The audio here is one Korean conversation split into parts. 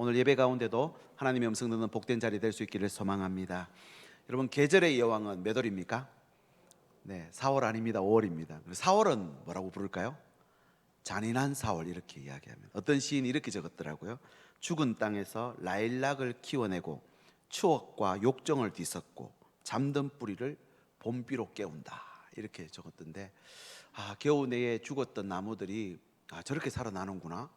오늘 예배 가운데도 하나님의 음성 듣는 복된 자리 될 수 있기를 소망합니다. 여러분, 계절의 여왕은 몇 월입니까? 네, 4월 아닙니다. 5월입니다. 4월은 뭐라고 부를까요? 잔인한 4월 이렇게 이야기합니다. 어떤 시인이 이렇게 적었더라고요. 죽은 땅에서 라일락을 키워내고 추억과 욕정을 뒤섞고 잠든 뿌리를 봄비로 깨운다 이렇게 적었던데, 겨우 내에 죽었던 나무들이 저렇게 살아나는구나,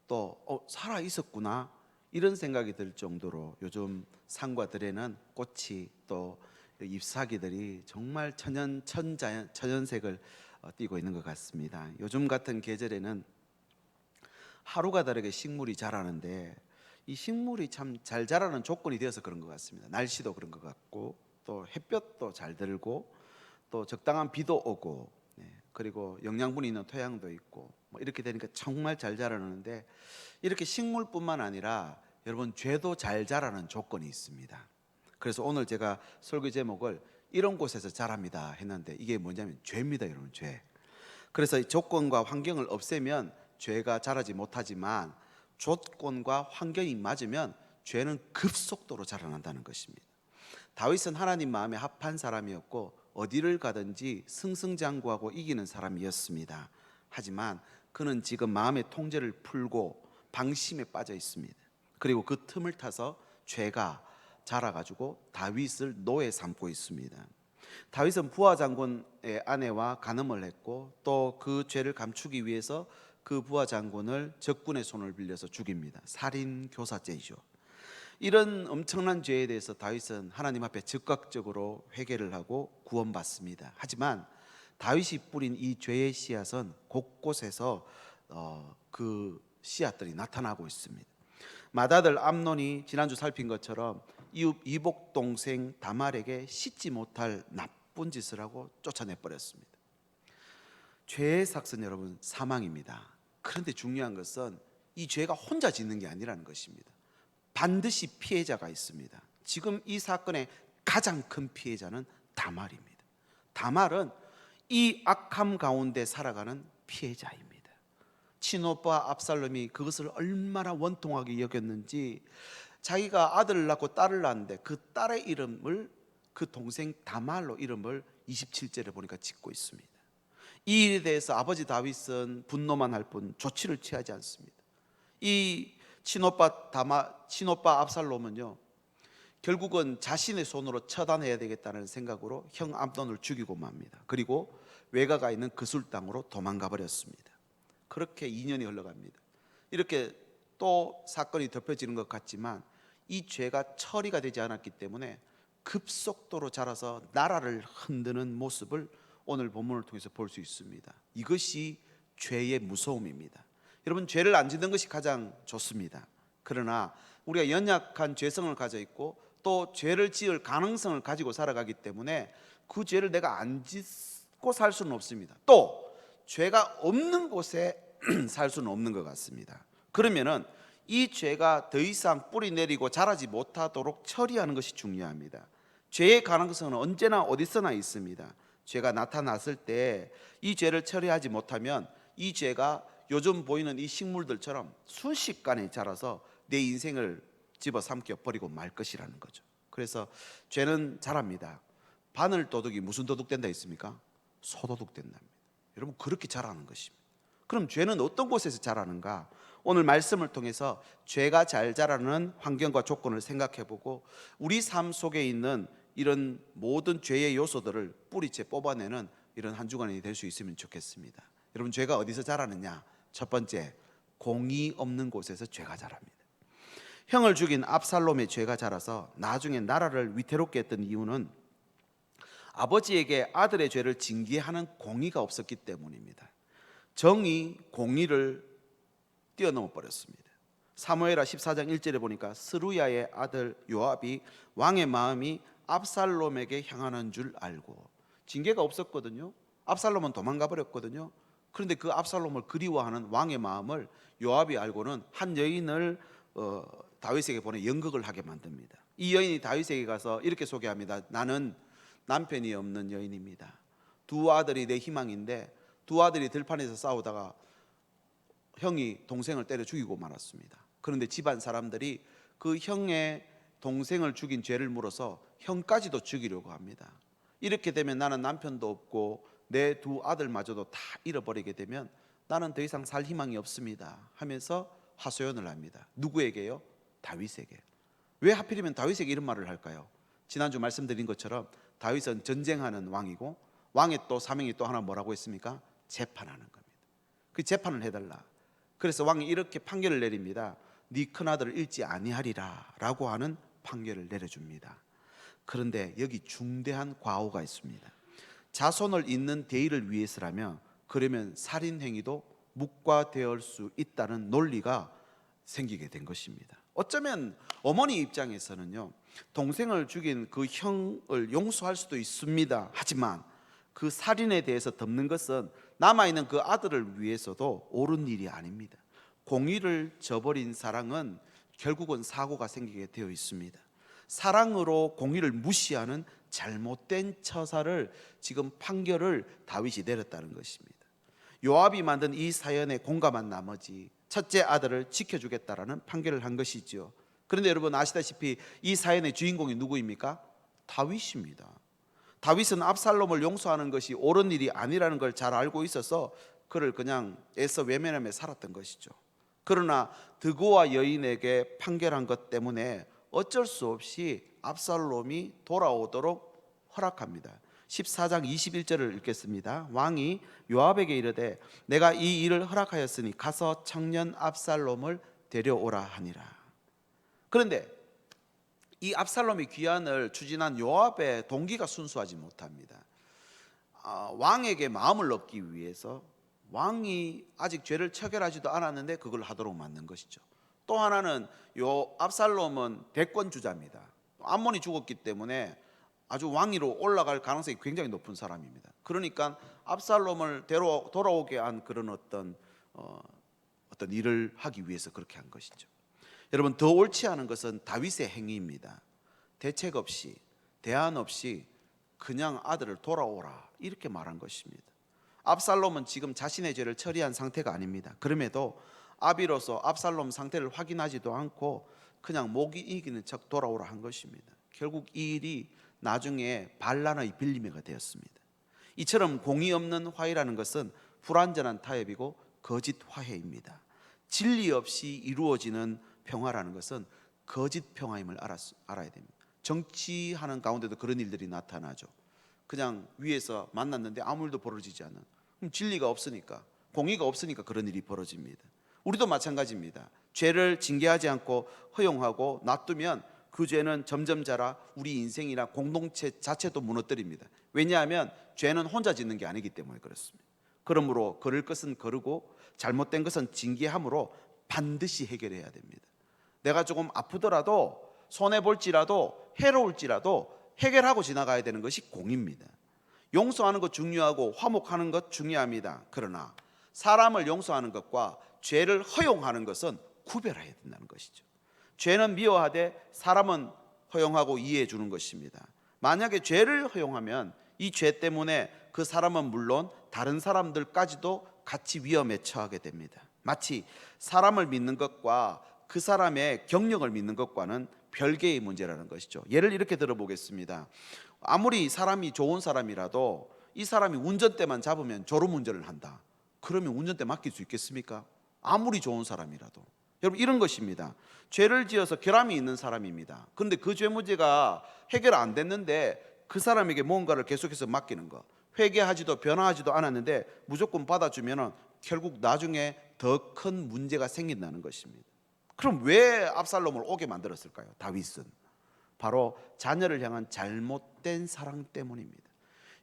또 살아 있었구나, 이런 생각이 들 정도로 요즘 산과 들에는 꽃이, 또 잎사귀들이 정말 천연색을 띠고 있는 것 같습니다. 요즘 같은 계절에는 하루가 다르게 식물이 자라는데, 이 식물이 참 잘 자라는 조건이 되어서 그런 것 같습니다. 날씨도 그런 것 같고, 또 햇볕도 잘 들고, 또 적당한 비도 오고, 그리고 영양분이 있는 토양도 있고, 이렇게 되니까 정말 잘 자라는데, 이렇게 식물뿐만 아니라 여러분, 죄도 잘 자라는 조건이 있습니다. 그래서 오늘 제가 설교 제목을 이런 곳에서 자랍니다 했는데, 이게 뭐냐면 죄입니다, 여러분. 죄. 그래서 이 조건과 환경을 없애면 죄가 자라지 못하지만, 조건과 환경이 맞으면 죄는 급속도로 자라난다는 것입니다. 다윗은 하나님 마음에 합한 사람이었고 어디를 가든지 승승장구하고 이기는 사람이었습니다. 하지만 그는 지금 마음의 통제를 풀고 방심에 빠져 있습니다. 그리고 그 틈을 타서 죄가 자라가지고 다윗을 노예 삼고 있습니다. 다윗은 부하 장군의 아내와 간음을 했고, 또 그 죄를 감추기 위해서 그 부하 장군을 적군의 손을 빌려서 죽입니다. 살인 교사죄이죠. 이런 엄청난 죄에 대해서 다윗은 하나님 앞에 즉각적으로 회개를 하고 구원받습니다. 하지만 다윗이 뿌린 이 죄의 씨앗은 곳곳에서 그 씨앗들이 나타나고 있습니다. 맏아들 암논이 지난주 살핀 것처럼 이복 동생 다말에게 씻지 못할 나쁜 짓을 하고 쫓아내 버렸습니다. 죄의 삭은 여러분, 사망입니다. 그런데 중요한 것은 이 죄가 혼자 짓는 게 아니라는 것입니다. 반드시 피해자가 있습니다. 지금 이 사건의 가장 큰 피해자는 다말입니다. 다말은 이 악함 가운데 살아가는 피해자입니다. 친오빠 압살롬이 그것을 얼마나 원통하게 여겼는지, 자기가 아들을 낳고 딸을 낳았는데 그 딸의 이름을, 그 동생 다말로 이름을 27절에 보니까 짓고 있습니다. 이 일에 대해서 아버지 다윗은 분노만 할 뿐 조치를 취하지 않습니다. 이 친오빠 압살롬은요, 결국은 자신의 손으로 처단해야 되겠다는 생각으로 형 암논을 죽이고 맙니다. 그리고 외가가 있는 그술 땅으로 도망가 버렸습니다. 그렇게 2년이 흘러갑니다. 이렇게 또 사건이 덮여지는 것 같지만 이 죄가 처리가 되지 않았기 때문에 급속도로 자라서 나라를 흔드는 모습을 오늘 본문을 통해서 볼 수 있습니다. 이것이 죄의 무서움입니다. 여러분, 죄를 안 짓는 것이 가장 좋습니다. 그러나 우리가 연약한 죄성을 가져 있고 또 죄를 지을 가능성을 가지고 살아가기 때문에 그 죄를 내가 안 짓고 살 수는 없습니다. 또 죄가 없는 곳에 살 수는 없는 것 같습니다. 그러면은 이 죄가 더 이상 뿌리 내리고 자라지 못하도록 처리하는 것이 중요합니다. 죄의 가능성은 언제나 어디서나 있습니다. 죄가 나타났을 때 이 죄를 처리하지 못하면 이 죄가 요즘 보이는 이 식물들처럼 순식간에 자라서 내 인생을 집어삼켜 버리고 말 것이라는 거죠. 그래서 죄는 자랍니다. 바늘 도둑이 무슨 도둑 된다 했습니까? 소도둑 된답니다. 여러분, 그렇게 자라는 것입니다. 그럼 죄는 어떤 곳에서 자라는가? 오늘 말씀을 통해서 죄가 잘 자라는 환경과 조건을 생각해보고 우리 삶 속에 있는 이런 모든 죄의 요소들을 뿌리째 뽑아내는 이런 한 주간이 될 수 있으면 좋겠습니다. 여러분, 죄가 어디서 자라느냐? 첫 번째, 공의 없는 곳에서 죄가 자랍니다. 형을 죽인 압살롬의 죄가 자라서 나중에 나라를 위태롭게 했던 이유는 아버지에게 아들의 죄를 징계하는 공의가 없었기 때문입니다. 정의, 공의를 뛰어넘어 버렸습니다. 사무엘하 14장 1절에 보니까 스루야의 아들 요압이 왕의 마음이 압살롬에게 향하는 줄 알고, 징계가 없었거든요. 압살롬은 도망가 버렸거든요. 그런데 그 압살롬을 그리워하는 왕의 마음을 요압이 알고는 한 여인을 다윗에게 보내 연극을 하게 만듭니다. 이 여인이 다윗에게 가서 이렇게 소개합니다. 나는 남편이 없는 여인입니다. 두 아들이 내 희망인데 두 아들이 들판에서 싸우다가 형이 동생을 때려 죽이고 말았습니다. 그런데 집안 사람들이 그 형의 동생을 죽인 죄를 물어서 형까지도 죽이려고 합니다. 이렇게 되면 나는 남편도 없고 내 두 아들마저도 다 잃어버리게 되면 나는 더 이상 살 희망이 없습니다 하면서 하소연을 합니다. 누구에게요? 다윗에게. 왜 하필이면 다윗에게 이런 말을 할까요? 지난주 말씀드린 것처럼 다윗은 전쟁하는 왕이고, 왕의 또 사명이 또 하나 뭐라고 했습니까? 재판하는 겁니다. 그 재판을 해달라. 그래서 왕이 이렇게 판결을 내립니다. 네 큰아들을 잃지 아니하리라 라고 하는 판결을 내려줍니다. 그런데 여기 중대한 과오가 있습니다. 자손을 잇는 대의를 위해서라면, 그러면 살인행위도 묵과되을 수 있다는 논리가 생기게 된 것입니다. 어쩌면 어머니 입장에서는요, 동생을 죽인 그 형을 용서할 수도 있습니다. 하지만 그 살인에 대해서 덮는 것은 남아있는 그 아들을 위해서도 옳은 일이 아닙니다. 공의를 저버린 사랑은 결국은 사고가 생기게 되어 있습니다. 사랑으로 공의를 무시하는 잘못된 처사를, 지금 판결을 다윗이 내렸다는 것입니다. 요압이 만든 이 사연에 공감한 나머지 첫째 아들을 지켜주겠다라는 판결을 한 것이죠. 그런데 여러분 아시다시피 이 사연의 주인공이 누구입니까? 다윗입니다. 다윗은 압살롬을 용서하는 것이 옳은 일이 아니라는 걸 잘 알고 있어서 그를 그냥 애써 외면하며 살았던 것이죠. 그러나 드고와 여인에게 판결한 것 때문에 어쩔 수 없이 압살롬이 돌아오도록 허락합니다. 14장 21절을 읽겠습니다. 왕이 요압에게 이르되 내가 이 일을 허락하였으니 가서 청년 압살롬을 데려오라 하니라. 그런데 이 압살롬의 귀환을 추진한 요압의 동기가 순수하지 못합니다. 왕에게 마음을 얻기 위해서, 왕이 아직 죄를 처결하지도 않았는데 그걸 하도록 만든 것이죠. 또 하나는 요 압살롬은 대권주자입니다. 암몬이 죽었기 때문에 아주 왕위로 올라갈 가능성이 굉장히 높은 사람입니다. 그러니까 압살롬을 돌아오게 한 그런 어떤 일을 하기 위해서 그렇게 한 것이죠. 여러분, 더 옳지 않은 것은 다윗의 행위입니다. 대책 없이, 대안 없이 그냥 아들을 돌아오라 이렇게 말한 것입니다. 압살롬은 지금 자신의 죄를 처리한 상태가 아닙니다. 그럼에도 아비로서 압살롬 상태를 확인하지도 않고 그냥 목이 이기는 척 돌아오라 한 것입니다. 결국 이 일이 나중에 반란의 빌미가 되었습니다. 이처럼 공의 없는 화해라는 것은 불완전한 타협이고 거짓 화해입니다. 진리 없이 이루어지는 평화라는 것은 거짓 평화임을 알아야 됩니다. 정치하는 가운데도 그런 일들이 나타나죠. 그냥 위에서 만났는데 아무 일도 벌어지지 않는, 그럼 진리가 없으니까, 공의가 없으니까 그런 일이 벌어집니다. 우리도 마찬가지입니다. 죄를 징계하지 않고 허용하고 놔두면 그 죄는 점점 자라 우리 인생이나 공동체 자체도 무너뜨립니다. 왜냐하면 죄는 혼자 짓는 게 아니기 때문에 그렇습니다. 그러므로 걸을 것은 거르고 잘못된 것은 징계함으로 반드시 해결해야 됩니다. 내가 조금 아프더라도, 손해볼지라도, 해로울지라도 해결하고 지나가야 되는 것이 공입니다. 용서하는 것 중요하고 화목하는 것 중요합니다. 그러나 사람을 용서하는 것과 죄를 허용하는 것은 구별해야 된다는 것이죠. 죄는 미워하되 사람은 허용하고 이해해 주는 것입니다. 만약에 죄를 허용하면 이 죄 때문에 그 사람은 물론 다른 사람들까지도 같이 위험에 처하게 됩니다. 마치 사람을 믿는 것과 그 사람의 경력을 믿는 것과는 별개의 문제라는 것이죠. 예를 이렇게 들어보겠습니다. 아무리 사람이 좋은 사람이라도 이 사람이 운전대만 잡으면 졸음운전을 한다. 그러면 운전대 맡길 수 있겠습니까? 아무리 좋은 사람이라도. 여러분, 이런 것입니다. 죄를 지어서 결함이 있는 사람입니다. 그런데 그 죄 문제가 해결 안 됐는데 그 사람에게 뭔가를 계속해서 맡기는 거, 회개하지도 변화하지도 않았는데 무조건 받아주면 결국 나중에 더 큰 문제가 생긴다는 것입니다. 그럼 왜 압살롬을 오게 만들었을까요? 다윗은 바로 자녀를 향한 잘못된 사랑 때문입니다.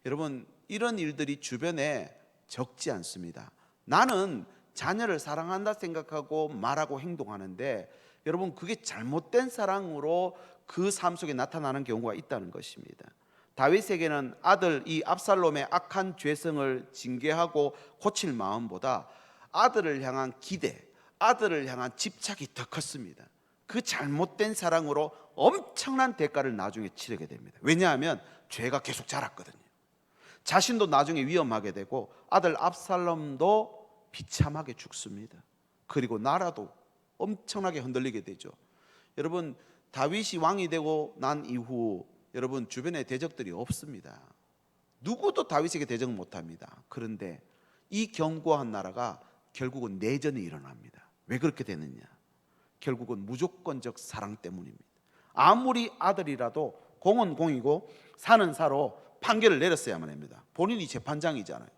여러분, 이런 일들이 주변에 적지 않습니다. 나는 자녀를 사랑한다 생각하고 말하고 행동하는데 여러분, 그게 잘못된 사랑으로 그 삶 속에 나타나는 경우가 있다는 것입니다. 다윗에게는 아들 이 압살롬의 악한 죄성을 징계하고 고칠 마음보다 아들을 향한 기대, 아들을 향한 집착이 더 컸습니다. 그 잘못된 사랑으로 엄청난 대가를 나중에 치르게 됩니다. 왜냐하면 죄가 계속 자랐거든요. 자신도 나중에 위험하게 되고 아들 압살롬도 비참하게 죽습니다. 그리고 나라도 엄청나게 흔들리게 되죠. 여러분, 다윗이 왕이 되고 난 이후 여러분 주변에 대적들이 없습니다. 누구도 다윗에게 대적 못합니다. 그런데 이 견고한 나라가 결국은 내전이 일어납니다. 왜 그렇게 되느냐? 결국은 무조건적 사랑 때문입니다. 아무리 아들이라도 공은 공이고 사는 사로 판결을 내렸어야만 합니다. 본인이 재판장이잖아요.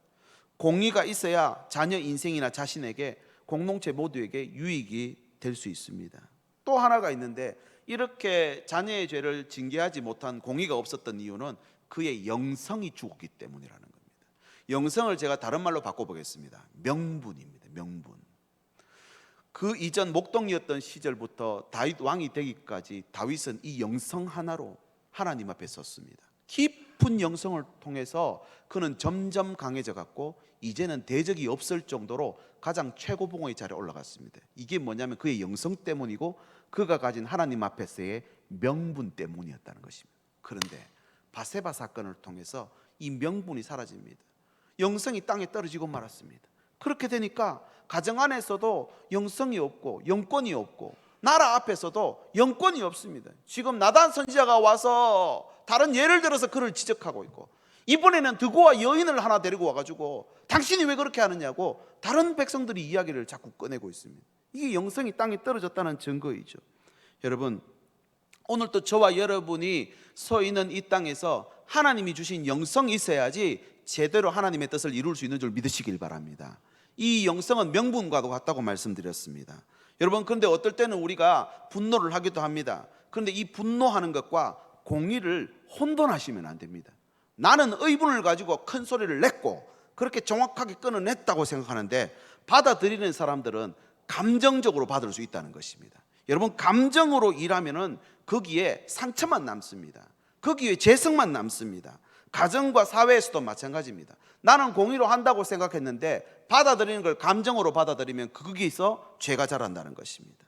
공의가 있어야 자녀 인생이나 자신에게, 공동체 모두에게 유익이 될 수 있습니다. 또 하나가 있는데, 이렇게 자녀의 죄를 징계하지 못한 공의가 없었던 이유는 그의 영성이 죽었기 때문이라는 겁니다. 영성을 제가 다른 말로 바꿔보겠습니다. 명분입니다. 명분. 그 이전 목동이었던 시절부터 다윗 왕이 되기까지 다윗은 이 영성 하나로 하나님 앞에 섰습니다. 깊은 영성을 통해서 그는 점점 강해져 갔고 이제는 대적이 없을 정도로 가장 최고봉의 자리에 올라갔습니다. 이게 뭐냐면 그의 영성 때문이고 그가 가진 하나님 앞에서의 명분 때문이었다는 것입니다. 그런데 바세바 사건을 통해서 이 명분이 사라집니다. 영성이 땅에 떨어지고 말았습니다. 그렇게 되니까 가정 안에서도 영성이 없고 영권이 없고 나라 앞에서도 영권이 없습니다. 지금 나단 선지자가 와서 다른 예를 들어서 그를 지적하고 있고, 이번에는 드고와 여인을 하나 데리고 와가지고 당신이 왜 그렇게 하느냐고 다른 백성들이 이야기를 자꾸 꺼내고 있습니다. 이게 영성이 땅에 떨어졌다는 증거이죠. 여러분, 오늘도 저와 여러분이 서 있는 이 땅에서 하나님이 주신 영성이 있어야지 제대로 하나님의 뜻을 이룰 수 있는 줄 믿으시길 바랍니다. 이 영성은 명분과도 같다고 말씀드렸습니다. 여러분, 그런데 어떨 때는 우리가 분노를 하기도 합니다. 그런데 이 분노하는 것과 공의를 혼돈하시면 안 됩니다. 나는 의분을 가지고 큰 소리를 냈고 그렇게 정확하게 끊어냈다고 생각하는데, 받아들이는 사람들은 감정적으로 받을 수 있다는 것입니다. 여러분, 감정으로 일하면은 거기에 상처만 남습니다. 거기에 재성만 남습니다. 가정과 사회에서도 마찬가지입니다. 나는 공의로 한다고 생각했는데 받아들이는 걸 감정으로 받아들이면 거기서 죄가 자란다는 것입니다.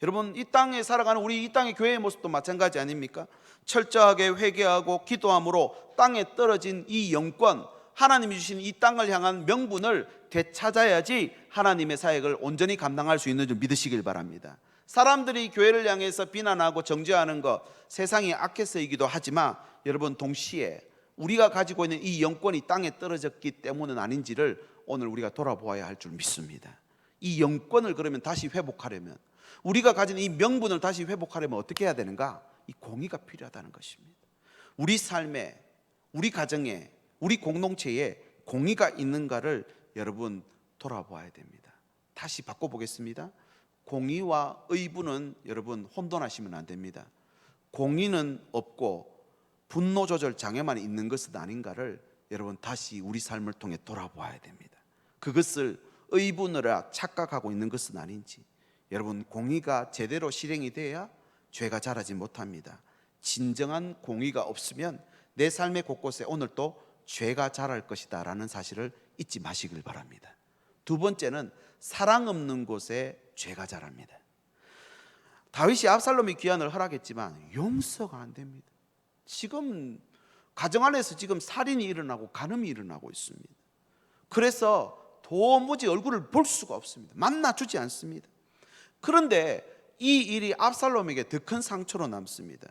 여러분, 이 땅에 살아가는 우리 이 땅의 교회의 모습도 마찬가지 아닙니까? 철저하게 회개하고 기도함으로 땅에 떨어진 이 영권, 하나님이 주신 이 땅을 향한 명분을 되찾아야지 하나님의 사역을 온전히 감당할 수 있는 줄 믿으시길 바랍니다. 사람들이 교회를 향해서 비난하고 정죄하는 것, 세상이 악해서이기도 하지만 여러분, 동시에 우리가 가지고 있는 이 영권이 땅에 떨어졌기 때문은 아닌지를 오늘 우리가 돌아보아야 할 줄 믿습니다. 이 영권을 그러면 다시 회복하려면, 우리가 가진 이 명분을 다시 회복하려면 어떻게 해야 되는가? 이 공의가 필요하다는 것입니다. 우리 삶에, 우리 가정에, 우리 공동체에 공의가 있는가를 여러분 돌아보아야 됩니다. 다시 바꿔보겠습니다. 공의와 의분은 여러분 혼돈하시면 안 됩니다. 공의는 없고 분노 조절 장애만 있는 것은 아닌가를 여러분 다시 우리 삶을 통해 돌아보아야 됩니다. 그것을 의분으로 착각하고 있는 것은 아닌지, 여러분 공의가 제대로 실행이 돼야 죄가 자라지 못합니다. 진정한 공의가 없으면 내 삶의 곳곳에 오늘 또 죄가 자랄 것이다 라는 사실을 잊지 마시길 바랍니다. 두 번째는 사랑 없는 곳에 죄가 자랍니다. 다윗이 압살롬의 귀환을 허락했지만 용서가 안 됩니다. 지금 가정 안에서 지금 살인이 일어나고 간음이 일어나고 있습니다. 그래서 도무지 얼굴을 볼 수가 없습니다. 만나주지 않습니다. 그런데 이 일이 압살롬에게 더 큰 상처로 남습니다.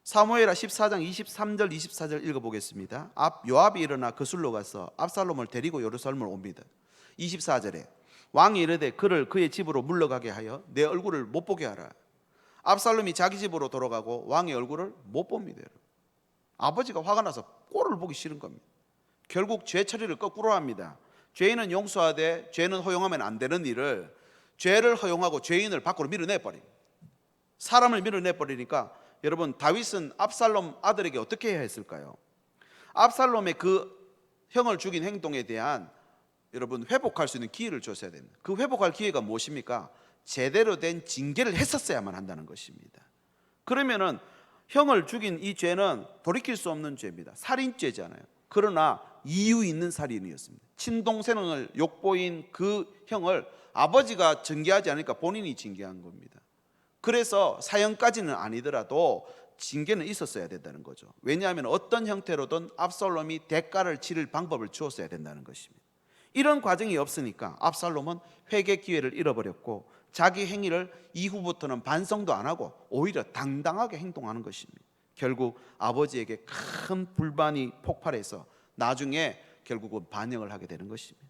사무엘하 14장 23절 24절 읽어보겠습니다. 요압이 일어나 그술로 가서 압살롬을 데리고 예루살렘을 옵니다. 24절에 왕이 이르되 그를 그의 집으로 물러가게 하여 내 얼굴을 못 보게 하라. 압살롬이 자기 집으로 돌아가고 왕의 얼굴을 못 봅니다. 아버지가 화가 나서 꼴을 보기 싫은 겁니다. 결국 죄 처리를 거꾸로 합니다. 죄인은 용서하되 죄는 허용하면 안 되는 일을 죄를 허용하고 죄인을 밖으로 밀어내버립니다. 사람을 밀어내버리니까 여러분, 다윗은 압살롬 아들에게 어떻게 해야 했을까요? 압살롬의 그 형을 죽인 행동에 대한 여러분 회복할 수 있는 기회를 줬어야 됩니다. 그 회복할 기회가 무엇입니까? 제대로 된 징계를 했었어야만 한다는 것입니다. 그러면은 형을 죽인 이 죄는 돌이킬 수 없는 죄입니다. 살인죄잖아요. 그러나 이유 있는 살인이었습니다. 친동생을 욕보인 그 형을 아버지가 징계하지 않으니까 본인이 징계한 겁니다. 그래서 사형까지는 아니더라도 징계는 있었어야 된다는 거죠. 왜냐하면 어떤 형태로든 압살롬이 대가를 치를 방법을 주었어야 된다는 것입니다. 이런 과정이 없으니까 압살롬은 회개 기회를 잃어버렸고 자기 행위를 이후부터는 반성도 안 하고 오히려 당당하게 행동하는 것입니다. 결국 아버지에게 큰 불만이 폭발해서 나중에 결국은 반역을 하게 되는 것입니다.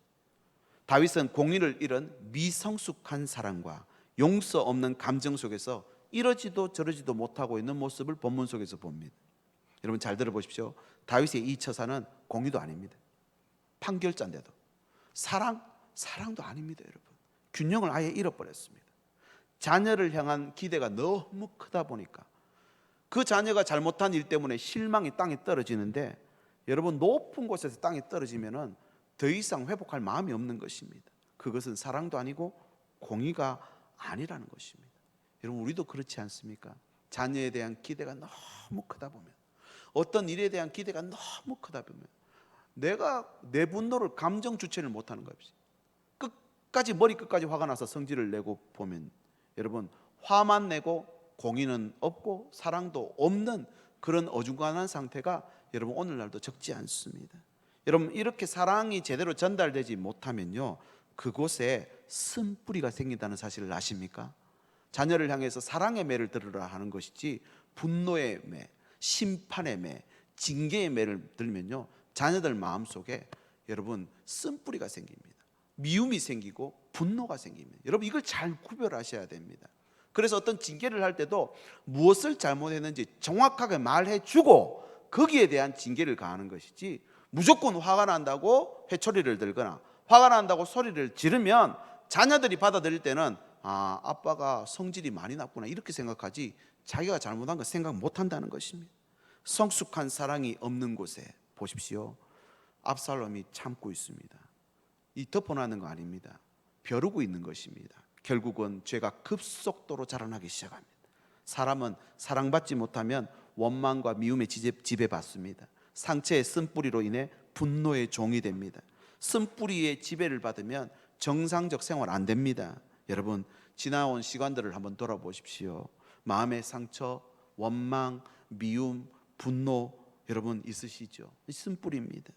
다윗은 공의를 잃은 미성숙한 사랑과 용서 없는 감정 속에서 이러지도 저러지도 못하고 있는 모습을 본문 속에서 봅니다. 여러분 잘 들어보십시오. 다윗의 이 처사는 공의도 아닙니다. 판결자인데도 사랑도 아닙니다. 여러분 균형을 아예 잃어버렸습니다. 자녀를 향한 기대가 너무 크다 보니까 그 자녀가 잘못한 일 때문에 실망이 땅에 떨어지는데, 여러분 높은 곳에서 땅에 떨어지면은 더 이상 회복할 마음이 없는 것입니다. 그것은 사랑도 아니고 공의가 아니라는 것입니다. 여러분 우리도 그렇지 않습니까? 자녀에 대한 기대가 너무 크다 보면, 어떤 일에 대한 기대가 너무 크다 보면 내가 내 분노를 감정 주체를 못하는 것이 끝까지 머리 끝까지 화가 나서 성질을 내고 보면, 여러분 화만 내고 공의는 없고 사랑도 없는 그런 어중간한 상태가 여러분 오늘날도 적지 않습니다. 여러분 이렇게 사랑이 제대로 전달되지 못하면요, 그곳에 쓴뿌리가 생긴다는 사실을 아십니까? 자녀를 향해서 사랑의 매를 들으라 하는 것이지 분노의 매, 심판의 매, 징계의 매를 들면요, 자녀들 마음속에 여러분 쓴뿌리가 생깁니다. 미움이 생기고 분노가 생깁니다. 여러분 이걸 잘 구별하셔야 됩니다. 그래서 어떤 징계를 할 때도 무엇을 잘못했는지 정확하게 말해주고 거기에 대한 징계를 가하는 것이지, 무조건 화가 난다고 회초리를 들거나 화가 난다고 소리를 지르면 자녀들이 받아들일 때는 아빠가 성질이 많이 났구나 이렇게 생각하지, 자기가 잘못한 거 생각 못한다는 것입니다. 성숙한 사랑이 없는 곳에 보십시오, 압살롬이 참고 있습니다. 이 덮어놓는 거 아닙니다. 벼르고 있는 것입니다. 결국은 죄가 급속도로 자라나기 시작합니다. 사람은 사랑받지 못하면 원망과 미움에 지배받습니다. 상처의 쓴뿌리로 인해 분노의 종이 됩니다. 쓴뿌리의 지배를 받으면 정상적 생활 안 됩니다. 여러분 지나온 시간들을 한번 돌아보십시오. 마음의 상처, 원망, 미움, 분노 여러분 있으시죠? 쓴뿌리입니다.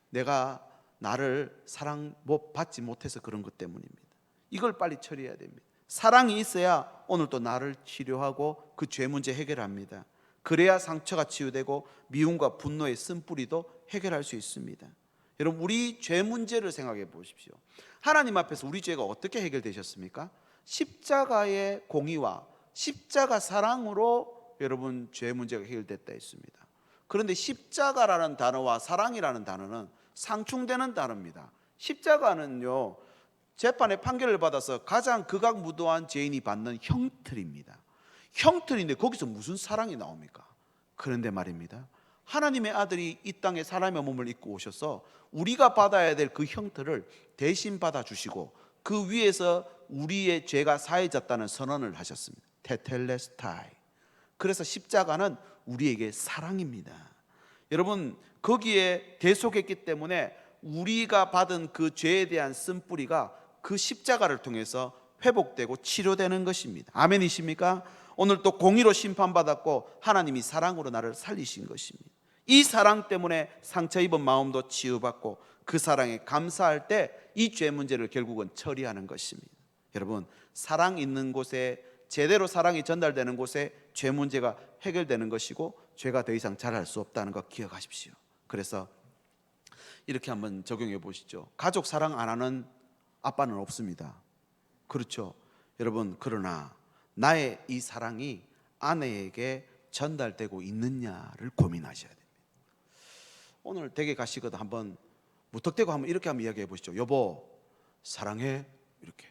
내가 나를 사랑 받지 못해서 그런 것 때문입니다. 이걸 빨리 처리해야 됩니다. 사랑이 있어야 오늘 또 나를 치료하고 그 죄 문제 해결합니다. 그래야 상처가 치유되고 미움과 분노의 쓴뿌리도 해결할 수 있습니다. 여러분 우리 죄 문제를 생각해 보십시오. 하나님 앞에서 우리 죄가 어떻게 해결되셨습니까? 십자가의 공의와 십자가 사랑으로 여러분 죄 문제가 해결됐다 했습니다. 그런데 십자가라는 단어와 사랑이라는 단어는 상충되는 단어입니다. 십자가는요, 재판의 판결을 받아서 가장 극악무도한 죄인이 받는 형틀입니다. 형틀인데 거기서 무슨 사랑이 나옵니까? 그런데 말입니다, 하나님의 아들이 이 땅에 사람의 몸을 입고 오셔서 우리가 받아야 될 그 형틀을 대신 받아주시고 그 위에서 우리의 죄가 사해졌다는 선언을 하셨습니다. 테텔레스타이. 그래서 십자가는 우리에게 사랑입니다. 여러분 거기에 대속했기 때문에 우리가 받은 그 죄에 대한 쓴뿌리가 그 십자가를 통해서 회복되고 치료되는 것입니다. 아멘이십니까? 오늘 또 공의로 심판받았고 하나님이 사랑으로 나를 살리신 것입니다. 이 사랑 때문에 상처 입은 마음도 치유받고 그 사랑에 감사할 때 이 죄 문제를 결국은 처리하는 것입니다. 여러분 사랑 있는 곳에, 제대로 사랑이 전달되는 곳에 죄 문제가 해결되는 것이고 죄가 더 이상 자랄 수 없다는 것 기억하십시오. 그래서 이렇게 한번 적용해 보시죠. 가족 사랑 안 하는 아빠는 없습니다. 그렇죠? 여러분 그러나 나의 이 사랑이 아내에게 전달되고 있느냐를 고민하셔야 됩니다. 오늘 댁에 가시거든 한번 무턱대고 한번 이렇게 한번 이야기해 보시죠. 여보 사랑해 이렇게.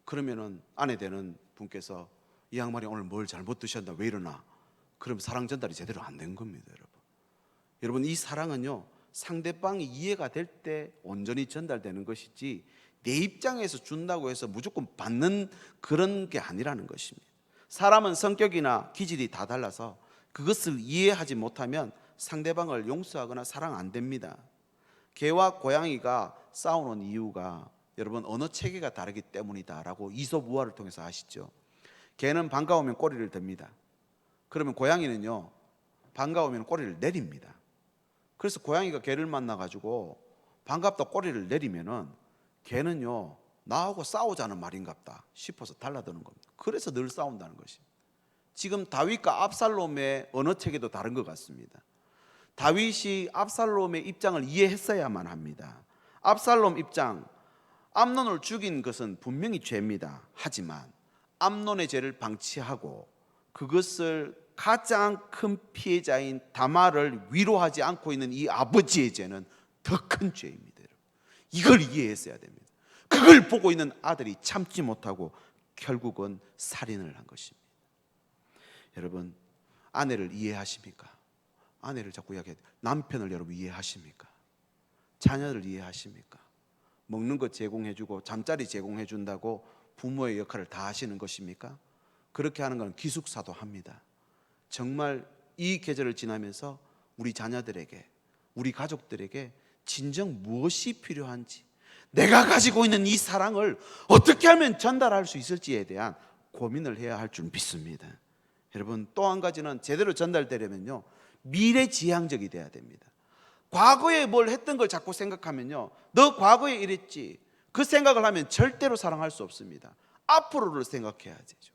그러면은 아내 되는 분께서 이 양반이 오늘 뭘 잘못 드셨나 왜 이러나, 그럼 사랑 전달이 제대로 안 된 겁니다. 여러분 이 사랑은요 상대방이 이해가 될 때 온전히 전달되는 것이지 내 입장에서 준다고 해서 무조건 받는 그런 게 아니라는 것입니다. 사람은 성격이나 기질이 다 달라서 그것을 이해하지 못하면 상대방을 용서하거나 사랑 안 됩니다. 개와 고양이가 싸우는 이유가 여러분 언어 체계가 다르기 때문이다라고 이솝우화를 통해서 아시죠? 개는 반가우면 꼬리를 듭니다. 그러면 고양이는요 반가우면 꼬리를 내립니다. 그래서 고양이가 개를 만나가지고 반갑다 꼬리를 내리면은 개는요 나하고 싸우자는 말인갑다 싶어서 달라드는 겁니다. 그래서 늘 싸운다는 것입니다. 지금 다윗과 압살롬의 언어 체계도 다른 것 같습니다. 다윗이 압살롬의 입장을 이해했어야만 합니다. 압살롬 입장, 암논을 죽인 것은 분명히 죄입니다. 하지만 암논의 죄를 방치하고 그것을 가장 큰 피해자인 다말을 위로하지 않고 있는 이 아버지의 죄는 더 큰 죄입니다. 이걸 이해했어야 됩니다. 그걸 보고 있는 아들이 참지 못하고 결국은 살인을 한 것입니다. 여러분, 아내를 이해하십니까? 아내를 자꾸 이야기해요. 남편을 여러분 이해하십니까? 자녀를 이해하십니까? 먹는 것 제공해주고 잠자리 제공해준다고 부모의 역할을 다 하시는 것입니까? 그렇게 하는 건 기숙사도 합니다. 정말 이 계절을 지나면서 우리 자녀들에게, 우리 가족들에게 진정 무엇이 필요한지, 내가 가지고 있는 이 사랑을 어떻게 하면 전달할 수 있을지에 대한 고민을 해야 할 줄 믿습니다. 여러분, 또 한 가지는 제대로 전달되려면요, 미래지향적이 돼야 됩니다. 과거에 뭘 했던 걸 자꾸 생각하면요, 너 과거에 이랬지, 그 생각을 하면 절대로 사랑할 수 없습니다. 앞으로를 생각해야 되죠.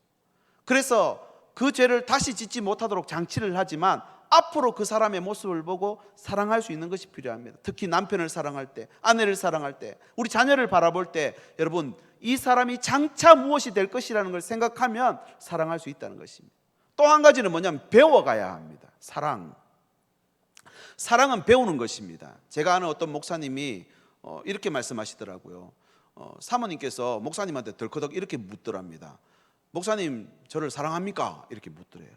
그래서 그 죄를 다시 짓지 못하도록 장치를 하지만 앞으로 그 사람의 모습을 보고 사랑할 수 있는 것이 필요합니다. 특히 남편을 사랑할 때, 아내를 사랑할 때, 우리 자녀를 바라볼 때, 여러분, 이 사람이 장차 무엇이 될 것이라는 걸 생각하면 사랑할 수 있다는 것입니다. 또 한 가지는 뭐냐면 배워가야 합니다. 사랑은 배우는 것입니다. 제가 아는 어떤 목사님이 이렇게 말씀하시더라고요. 사모님께서 목사님한테 덜커덕 이렇게 묻더랍니다. 목사님, 저를 사랑합니까? 이렇게 묻더래요.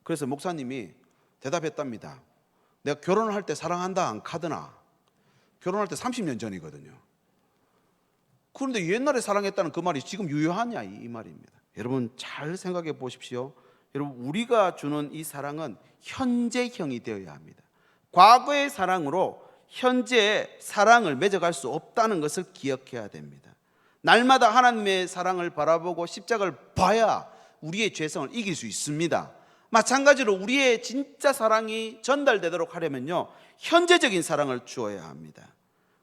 그래서 목사님이 대답했답니다. 내가 결혼을 할 때 사랑한다 안 카드나? 결혼할 때 30년 전이거든요. 그런데 옛날에 사랑했다는 그 말이 지금 유효하냐, 이 말입니다. 여러분, 잘 생각해 보십시오. 여러분, 우리가 주는 이 사랑은 현재형이 되어야 합니다. 과거의 사랑으로 현재의 사랑을 맺어갈 수 없다는 것을 기억해야 됩니다. 날마다 하나님의 사랑을 바라보고 십자가를 봐야 우리의 죄성을 이길 수 있습니다. 마찬가지로 우리의 진짜 사랑이 전달되도록 하려면요, 현재적인 사랑을 주어야 합니다.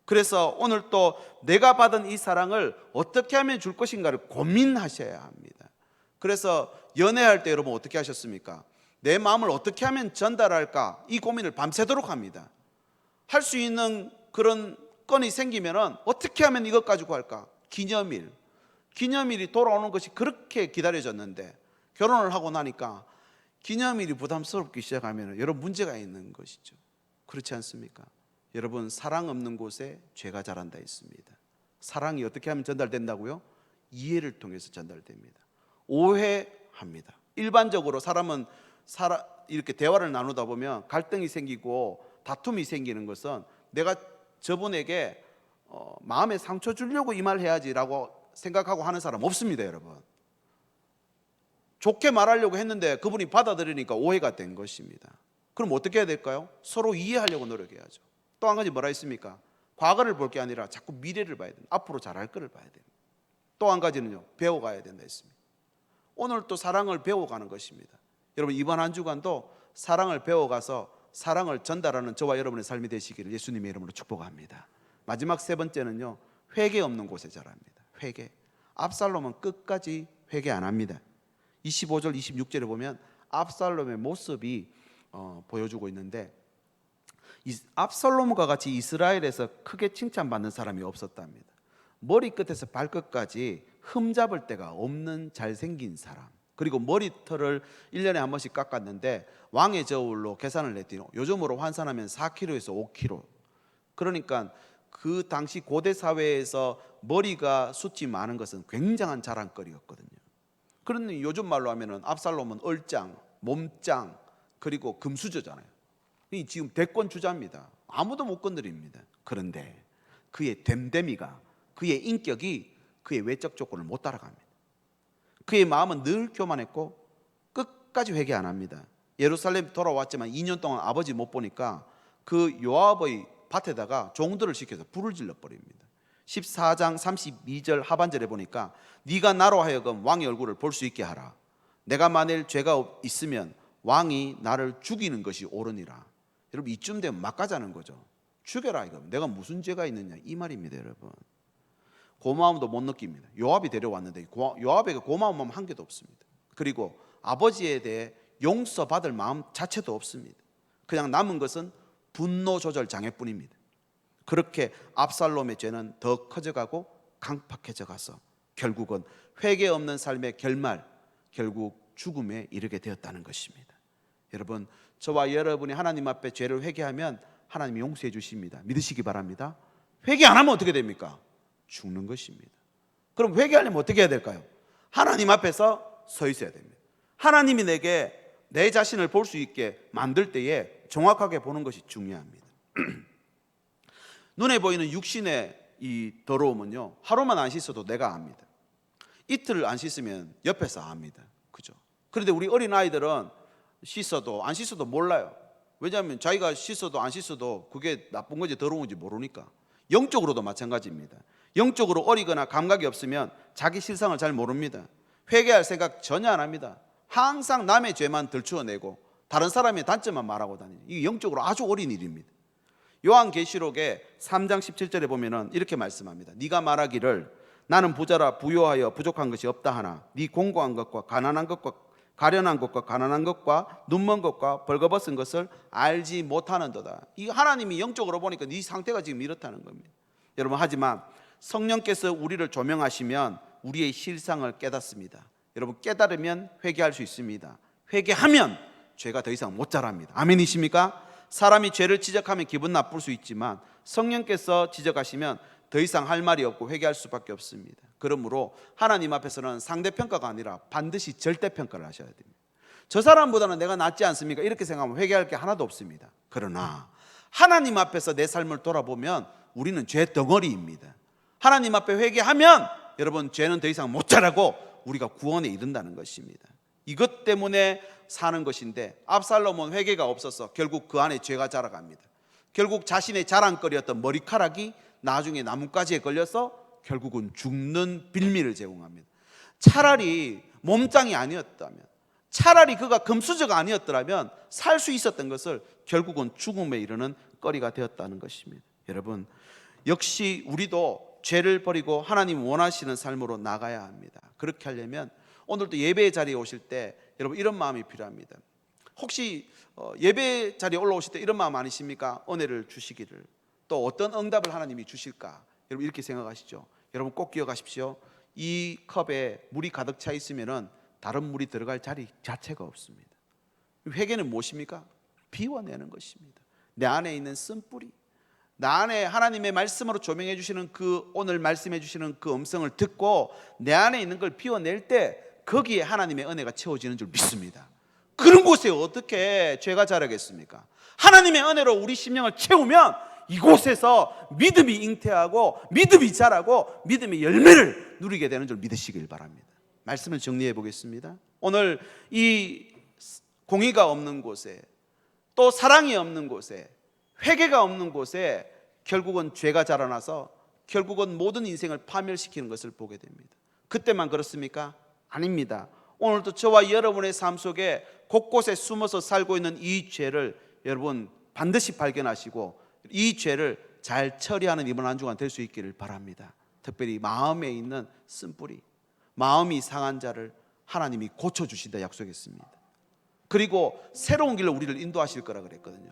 그래서 오늘 또 내가 받은 이 사랑을 어떻게 하면 줄 것인가를 고민하셔야 합니다. 그래서 연애할 때 여러분 어떻게 하셨습니까? 내 마음을 어떻게 하면 전달할까? 이 고민을 밤새도록 합니다. 할 수 있는 그런 건이 생기면은 어떻게 하면 이것 가지고 할까? 기념일이 돌아오는 것이 그렇게 기다려졌는데 결혼을 하고 나니까 기념일이 부담스럽기 시작하면 여러분 문제가 있는 것이죠. 그렇지 않습니까? 여러분, 사랑 없는 곳에 죄가 자란다 했습니다. 사랑이 어떻게 하면 전달된다고요? 이해를 통해서 전달됩니다. 오해합니다. 일반적으로 사람은 이렇게 대화를 나누다 보면 갈등이 생기고 다툼이 생기는 것은 내가 저분에게 마음에 상처 주려고 이 말 해야지라고 생각하고 하는 사람 없습니다. 여러분, 좋게 말하려고 했는데 그분이 받아들이니까 오해가 된 것입니다. 그럼 어떻게 해야 될까요? 서로 이해하려고 노력해야죠. 또 한 가지 뭐라 했습니까? 과거를 볼 게 아니라 자꾸 미래를 봐야 됩니다. 앞으로 잘할 거를 봐야 됩니다. 또 한 가지는요, 배워가야 된다 했습니다. 오늘 또 사랑을 배워가는 것입니다. 여러분, 이번 한 주간도 사랑을 배워가서 사랑을 전달하는 저와 여러분의 삶이 되시기를 예수님의 이름으로 축복합니다. 마지막 세 번째는요, 회개 없는 곳에 자랍니다. 회개. 압살롬은 끝까지 회개 안 합니다. 25절 26절에 보면 압살롬의 모습이 보여주고 있는데, 압살롬과 같이 이스라엘에서 크게 칭찬받는 사람이 없었답니다. 머리끝에서 발끝까지 흠잡을 데가 없는 잘생긴 사람, 그리고 머리털을 1년에 한 번씩 깎았는데 왕의 저울로 계산을 했더니 요즘으로 환산하면 4kg에서 5kg. 그러니까 그 당시 고대 사회에서 머리가 숱이 많은 것은 굉장한 자랑거리였거든요. 그런데 요즘 말로 하면은 압살롬은 얼짱, 몸짱, 그리고 금수저잖아요. 지금 대권 주자입니다. 아무도 못 건드립니다. 그런데 그의 됨됨이가, 그의 인격이 그의 외적 조건을 못 따라갑니다. 그의 마음은 늘 교만했고 끝까지 회개 안 합니다. 예루살렘 돌아왔지만 2년 동안 아버지 못 보니까 그 요압의 밭에다가 종들을 시켜서 불을 질러버립니다. 14장 32절 하반절에 보니까 네가 나로 하여금 왕의 얼굴을 볼 수 있게 하라. 내가 만일 죄가 있으면 왕이 나를 죽이는 것이 옳으니라. 여러분, 이쯤 되면 막 가자는 거죠. 죽여라 이거. 내가 무슨 죄가 있느냐 이 말입니다. 여러분, 고마움도 못 느낍니다. 요압이 데려왔는데 요압에게 고마운 마음 한 개도 없습니다. 그리고 아버지에 대해 용서받을 마음 자체도 없습니다. 그냥 남은 것은 분노 조절 장애뿐입니다. 그렇게 압살롬의 죄는 더 커져가고 강팍해져 가서 결국은 회개 없는 삶의 결말, 결국 죽음에 이르게 되었다는 것입니다. 여러분, 저와 여러분이 하나님 앞에 죄를 회개하면 하나님이 용서해 주십니다. 믿으시기 바랍니다. 회개 안 하면 어떻게 됩니까? 죽는 것입니다. 그럼 회개하려면 어떻게 해야 될까요? 하나님 앞에서 서 있어야 됩니다. 하나님이 내게 내 자신을 볼 수 있게 만들 때에 정확하게 보는 것이 중요합니다. 눈에 보이는 육신의 이 더러움은요, 하루만 안 씻어도 내가 압니다. 이틀 안 씻으면 옆에서 압니다. 그죠? 그런데 우리 어린 아이들은 씻어도 안 씻어도 몰라요. 왜냐하면 자기가 씻어도 안 씻어도 그게 나쁜 건지 더러운 건지 모르니까. 영적으로도 마찬가지입니다. 영적으로 어리거나 감각이 없으면 자기 실상을 잘 모릅니다. 회개할 생각 전혀 안 합니다. 항상 남의 죄만 들추어내고 다른 사람의 단점만 말하고 다니는, 이게 영적으로 아주 어린 일입니다. 요한계시록의 3장 17절에 보면은 이렇게 말씀합니다. 네가 말하기를 나는 부자라 부요하여 부족한 것이 없다 하나 네 공고한 것과 가난한 것과 가련한 것과 가난한 것과 눈먼 것과 벌거벗은 것을 알지 못하는도다. 이 하나님이 영적으로 보니까 네 상태가 지금 이렇다는 겁니다. 여러분, 하지만 성령께서 우리를 조명하시면 우리의 실상을 깨닫습니다. 여러분, 깨달으면 회개할 수 있습니다. 회개하면 죄가 더 이상 못 자랍니다. 아멘이십니까? 사람이 죄를 지적하면 기분 나쁠 수 있지만 성령께서 지적하시면 더 이상 할 말이 없고 회개할 수밖에 없습니다. 그러므로 하나님 앞에서는 상대평가가 아니라 반드시 절대평가를 하셔야 됩니다. 저 사람보다는 내가 낫지 않습니까? 이렇게 생각하면 회개할 게 하나도 없습니다. 그러나 하나님 앞에서 내 삶을 돌아보면 우리는 죄 덩어리입니다. 하나님 앞에 회개하면 여러분, 죄는 더 이상 못 자라고 우리가 구원에 이른다는 것입니다. 이것 때문에 사는 것인데, 압살롬은 회개가 없어서 결국 그 안에 죄가 자라갑니다. 결국 자신의 자랑거리였던 머리카락이 나중에 나뭇가지에 걸려서 결국은 죽는 빌미를 제공합니다. 차라리 몸짱이 아니었다면, 차라리 그가 금수저가 아니었더라면 살 수 있었던 것을 결국은 죽음에 이르는 거리가 되었다는 것입니다. 여러분, 역시 우리도 죄를 버리고 하나님 원하시는 삶으로 나가야 합니다. 그렇게 하려면 오늘도 예배의 자리에 오실 때 여러분, 이런 마음이 필요합니다. 혹시 예배 자리에 올라오실 때 이런 마음 아니십니까? 은혜를 주시기를, 또 어떤 응답을 하나님이 주실까? 여러분, 이렇게 생각하시죠? 여러분, 꼭 기억하십시오. 이 컵에 물이 가득 차 있으면 다른 물이 들어갈 자리 자체가 없습니다. 회개는 무엇입니까? 비워내는 것입니다. 내 안에 있는 쓴뿌리, 나 안에 하나님의 말씀으로 조명해 주시는 그, 오늘 말씀해 주시는 그 음성을 듣고 내 안에 있는 걸 비워낼 때 거기에 하나님의 은혜가 채워지는 줄 믿습니다. 그런 곳에 어떻게 죄가 자라겠습니까? 하나님의 은혜로 우리 심령을 채우면 이곳에서 믿음이 잉태하고 믿음이 자라고 믿음의 열매를 누리게 되는 줄 믿으시길 바랍니다. 말씀을 정리해 보겠습니다. 오늘 이 공의가 없는 곳에, 또 사랑이 없는 곳에, 회개가 없는 곳에 결국은 죄가 자라나서 결국은 모든 인생을 파멸시키는 것을 보게 됩니다. 그때만 그렇습니까? 아닙니다. 오늘도 저와 여러분의 삶 속에 곳곳에 숨어서 살고 있는 이 죄를 여러분 반드시 발견하시고 이 죄를 잘 처리하는 이번 한 주간 될 수 있기를 바랍니다. 특별히 마음에 있는 쓴뿌리, 마음이 상한 자를 하나님이 고쳐주신다 약속했습니다. 그리고 새로운 길로 우리를 인도하실 거라 그랬거든요.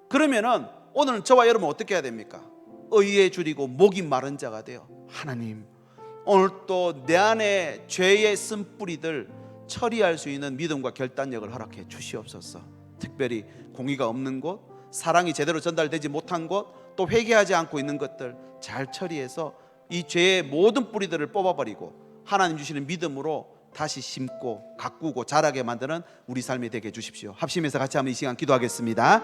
그러면은 오늘은 저와 여러분 어떻게 해야 됩니까? 의에 줄이고 목이 마른 자가 되어, 하나님, 오늘 또 내 안에 죄의 쓴뿌리들 처리할 수 있는 믿음과 결단력을 허락해 주시옵소서. 특별히 공의가 없는 곳, 사랑이 제대로 전달되지 못한 곳, 또 회개하지 않고 있는 것들 잘 처리해서 이 죄의 모든 뿌리들을 뽑아버리고 하나님 주시는 믿음으로 다시 심고 가꾸고 자라게 만드는 우리 삶이 되게 해주십시오. 합심해서 같이 한번 이 시간 기도하겠습니다.